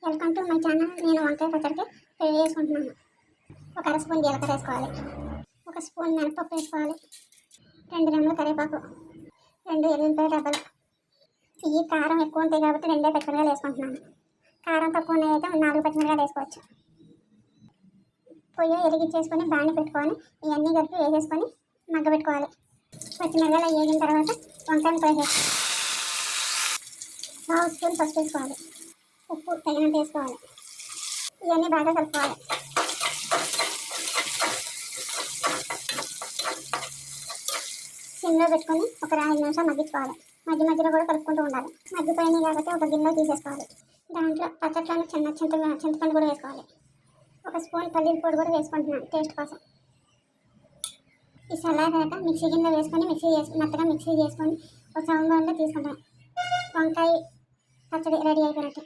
Welcome to my channel. నేను వంకాయ పచ్చడికి రెడీ చేసుకుంటున్నాను. ఒక అర స్పూన్ జీలకర్ర వేసుకోవాలి, ఒక స్పూన్ మినపప్పు వేసుకోవాలి, 2 రెమ్మల కరివేపాకు, 2 ఎల్లుల్లిపాయ డబ్బాలు. ఈ కారం ఎక్కువ ఉంటాయి కాబట్టి 2 పచ్చిమిరకాయలు వేసుకుంటున్నాను. కారం తక్కువ ఉన్నాయైతే 4 పచ్చిమిరకాయలు వేసుకోవచ్చు. పొయ్యి ఎరిగించేసుకొని బాణీ పెట్టుకొని ఇవన్నీ కలిపి వేసేసుకొని మగ్గబెట్టుకోవాలి. పచ్చిమిరకాయలు వేగిన తర్వాత వంకాయలు వేసేసుకోవాలి. 1/2 స్పూన్ పసుపు వేసుకోవాలి, ఉప్పు తగినంత వేసుకోవాలి. ఇవన్నీ బాగా కలుపుకోవాలి. సిమ్లో పెట్టుకొని ఒక 5 నిమిషాలు మగ్గించుకోవాలి. మధ్య మధ్యలో కూడా కలుపుకుంటూ ఉండాలి. మగ్గిపోయినాయి కాబట్టి ఒక గిన్నెలో తీసేసుకోవాలి. దాంట్లో పచ్చట్లను చింతపండు కూడా వేసుకోవాలి. ఒక స్పూన్ పల్లీల పొడి కూడా వేసుకుంటున్నాను టేస్ట్ కోసం. ఈ చల్లారాక మిక్సీ గిన్నెలో వేసుకొని మెత్తగా మిక్సీ చేసుకొని ఒక సౌండ్ బౌల్లో తీసుకుంటాను. వంకాయ పచ్చడి రెడీ అయిపోయినట్టు.